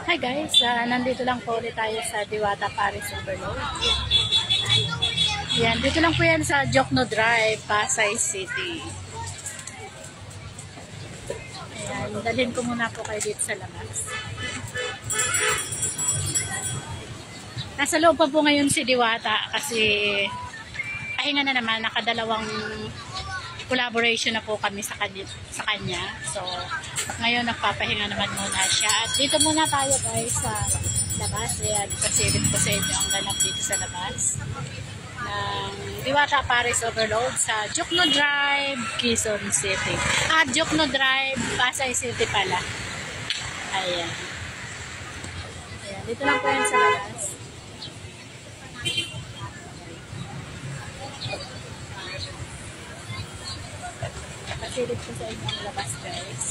Hi guys, nandito lang po ulit tayo sa Diwata Paris Overload. Yan, dito lang po yan sa Jokno Drive, Pasay City. Ayan, dalhin ko muna po kayo dito sa labas. Nasa loob pa po ngayon si Diwata kasi pahinga na naman, nakadalawang collaboration na po kami sa kanya. So, ngayon nagpapahinga naman muna siya. At dito muna tayo guys sa labas. Ayan, pasilip ko sa inyo ang ganap dito sa labas ng Diwata Paris Overload sa Jokno Drive, Quezon City. Jokno Drive, Pasay City pala. Ayan. Ayan, dito lang po yan sa labas. Pasilip ko sa inyo ang labas guys.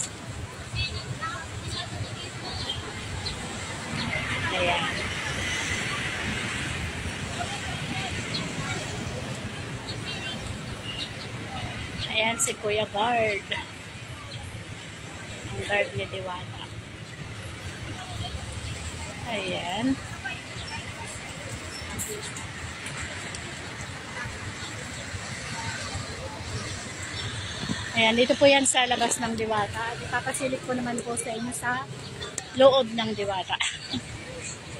Ayan. Ayan si Kuya Guard. Ang guard ni Diwata. Ayan. Ayan, dito po yan sa labas ng Diwata. At ipapasilip ko naman po sa inyo sa loob ng Diwata.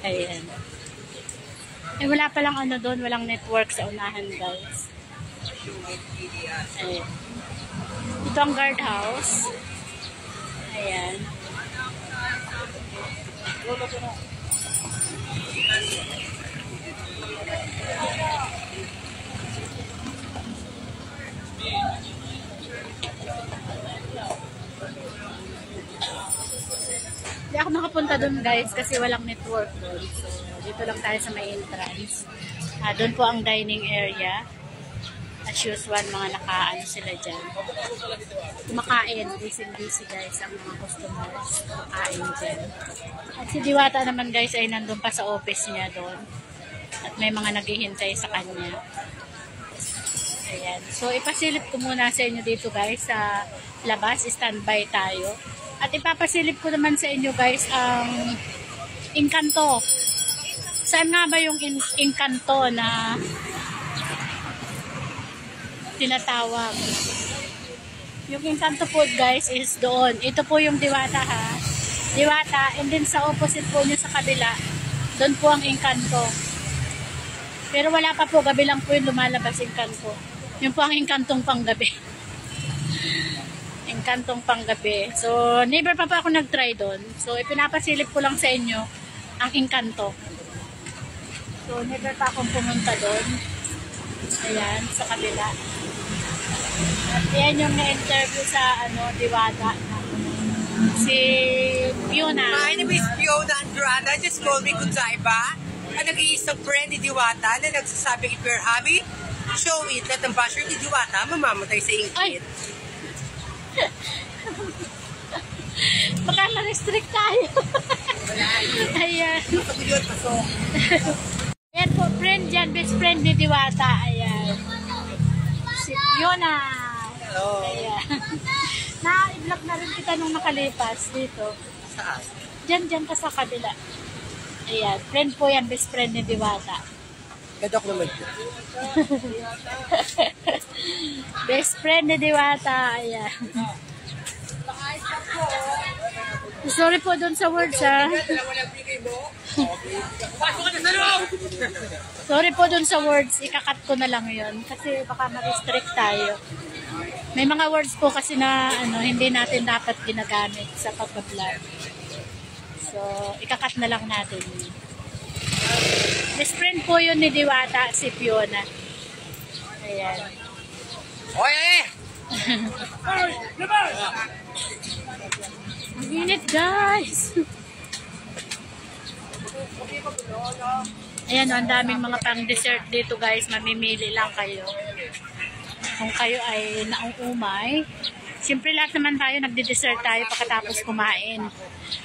Ayan. Eh, wala palang ano doon, walang network sa unahan guys. Ayan. Ito ang guardhouse. Ayan. Hindi ako nakapunta doon guys kasi walang network doon. So, dito lang tayo sa may entrance. Doon po ang dining area. As usual, mga nakaano sila dyan. Kumakain. Busy guys ang mga customers. Kumakain dyan. At si Diwata naman guys ay nandun pa sa office niya doon. At may mga naghihintay sa kanya. Ayan. So, ipasilip ko muna sa inyo dito guys sa labas. Standby tayo. At ipapasilip ko naman sa inyo guys ang Encanto. Saan nga ba yung Encanto na tinatawag? Yung Encanto food guys is doon. Ito po yung Diwata ha. Diwata, and then sa opposite po nyo sa kabila, doon po ang Encanto. Pero wala pa po, gabi lang po yung lumalabas Encanto. Yun po ang Encantong panggabi. Encantong panggabi. So, never pa ako nag-try doon. So, ipinapasilip ko lang sa inyo ang Encanto. So, never pa akong pumunta doon. Ayan, sa kabila. At yan yung na-interview sa Diwata. Si Fiona. My name is Fiona Andrada. Just call me Kudzaiba. Ang nag-iisang friend ni Diwata na nagsasabing if you're happy, show it. At ang basher ni Diwata, mamamatay sa ingkit. Baka na-restrict tayo. Ayan. Ayan po, friend dyan. Best friend ni Diwata. Ayan. Si Fiona. Hello. Ayan. Na-vlog na rin kita nung nakalipas dito. Saan? Dyan ka sa kabila. Ayan. Friend po yan. Best friend ni Diwata. Gadok naman po. Best friend ni Diwata. Ayan. Sorry po dun sa words ha. Sorry po dun sa words. Ikakat ko na lang yun. Kasi baka ma-restrict tayo. May mga words po kasi na hindi natin dapat ginagamit sa pag-vlog. So, ikakat na lang natin yun. Best friend po yun ni Diwata, si Fiona. Ayan. Oy! Ang init guys. Ayan, ang daming mga pang dessert dito guys. Mamimili lang kayo. Kung kayo ay nauumay. Siyempre lahat naman tayo nagde-dessert tayo pagkatapos kumain.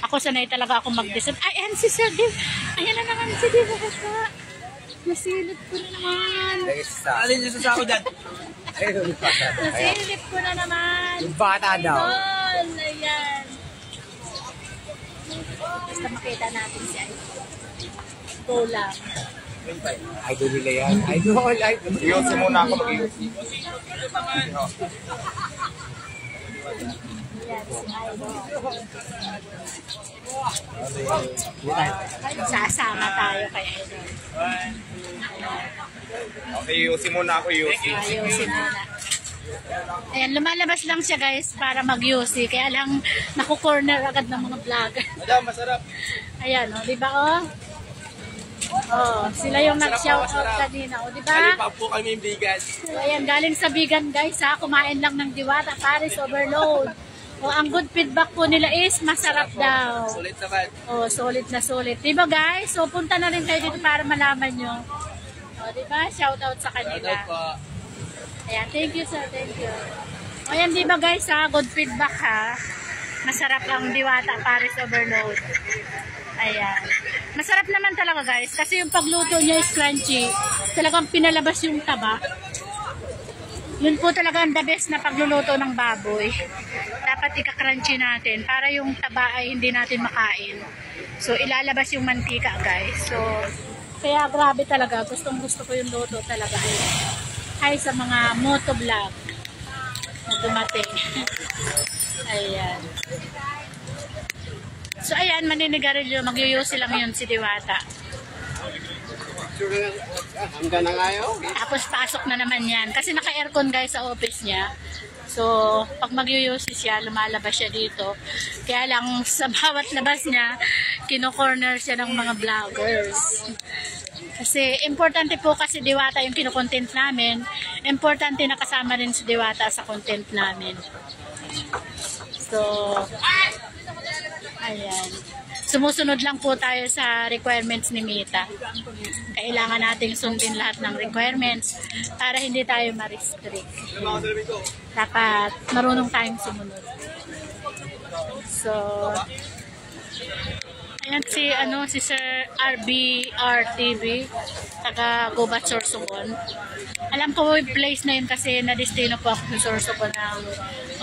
Ako sanay talaga ako mag-dessert. Ay, ayan si Sir Div. Ayan na naman si Div. Nasilip ko na naman. Alin yung sasako dyan? Nasilip ko na naman. Yung bata daw. Ayan. Basta makita natin si Idol. Go lang. Idol nila yan. Idol. Iyosi muna ako mag-iyosi. Yan, si Idol. Sasama tayo kay Idol. Okay, iyosi muna ako, iyosi. Ayusin muna. Ayan, lumalabas lang siya guys para mag-UC. Kaya lang naku-corner agad ng mga vlogger. Madam, masarap. Ayan, o, di ba o? Oh, sila yung nag-shout out kanina, o, di ba? Pa po kami yung bigas. So, ayan, galing sa vegan guys ha. Kumain lang ng Diwata, Paris Overload. O, ang good feedback po nila is masarap daw. Sulit naman. Oh, solid na solid. Di ba guys? So, punta na rin kayo dito para malaman nyo. O, di ba? Shout out sa kanila. Shoutout po. Ayan, thank you sir, thank you. O yan, di ba guys ha, good feedback ha. Masarap ang Diwata Paris Overload. Ayan. Masarap naman talaga guys, kasi yung pagluto niya is crunchy. Talagang pinalabas yung taba. Yun po talaga ang the best na pagluluto ng baboy. Dapat ika-crunchy natin para yung taba ay hindi natin makain. So, ilalabas yung mantika guys. So, kaya grabe talaga. Gustong gusto ko yung luto talaga. Hi sa mga motovlog na dumating. Ayan. So ayan, maninigarilyo, mag-uyusi lang yun si Diwata. Hanggang na ngayon. Tapos pasok na naman yan. Kasi naka-aircon guys sa office niya. So, pag mag-uyusi siya, lumalabas siya dito. Kaya lang, sa bawat labas niya, kino-corner siya ng mga vloggers. Kasi, importante po kasi Diwata yung kino-content namin. Importante na kasama rin si Diwata sa content namin. So, ayan. Sumusunod lang po tayo sa requirements ni Mita. Kailangan nating sundin lahat ng requirements para hindi tayo ma-restrict. Dapat marunong tayong sumunod. So, ayan si Sir RBR TV, taga Gubat Sorsogon. Alam ko yung place na yun kasi na-destino po ako sa Sorsogon ng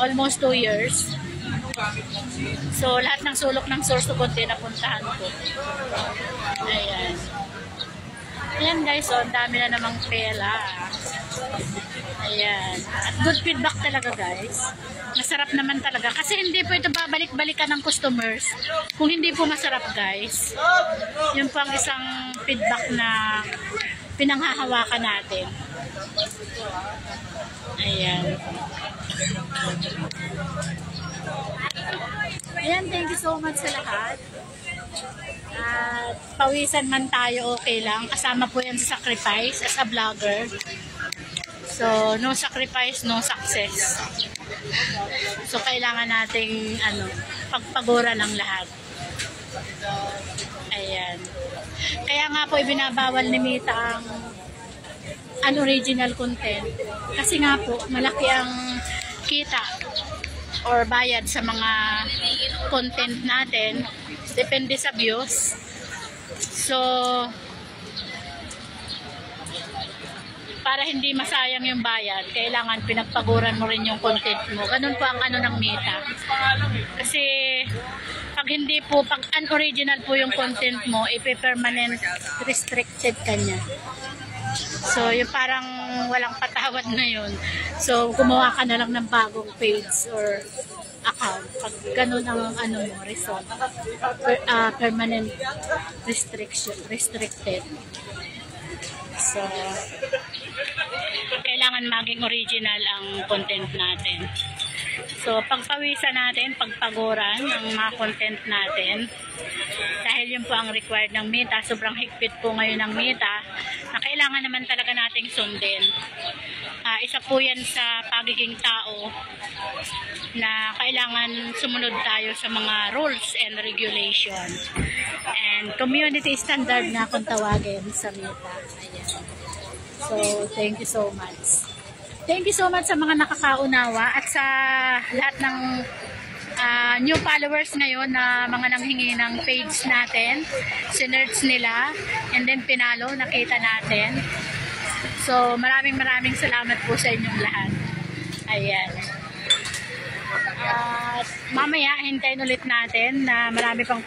almost 2 years. So, lahat ng sulok ng Sorsogon din napuntahan ko. Ayan. Ayan guys, so, ang dami na namang pela. Ayan. At good feedback talaga guys. Masarap naman talaga. Kasi hindi po ito babalik-balikan ng customers kung hindi po masarap guys. Yun po ang isang feedback na pinanghahawakan natin. Ayan. Ayan, thank you so much sa lahat. At pawisan man tayo, okay lang. Kasama po yan sa sacrifice as a vlogger. So, no sacrifice, no success. So, kailangan nating pagpagura ng lahat. Ayan. Kaya nga po, ibinabawal ni Mita ang unoriginal content. Kasi nga po, malaki ang kita or bayad sa mga content natin. Depende sa views. So, para hindi masayang yung bayad, kailangan pinagpaguran mo rin yung content mo. Ganun po ang ng Mita. Kasi pag hindi po, pag unoriginal po yung content mo, ipe-permanent restricted ka niya. So, yung parang walang patawad na yun. So, gumawa ka na lang ng bagong page or account. Pag ganun ang mo, result. Permanent restricted. So, kailangan maging original ang content natin. So, pagpawisan natin, pagpaguran ng mga content natin. Dahil yun po ang required ng Mita. Sobrang higpit po ngayon ng Mita na kailangan naman talaga nating sundin. Isa po yan sa pagiging tao na kailangan sumunod tayo sa mga rules and regulation. And community standard na kung tawagin sa Mita. Ayan. So, thank you so much. Thank you so much sa mga nakakaunawa at sa lahat ng new followers ngayon na mga nanghingi ng page natin. Sinerch nila and then pinalo, nakita natin. So, maraming salamat po sa inyong lahat. Ayan. At mamaya, hintayin ulit natin na marami pang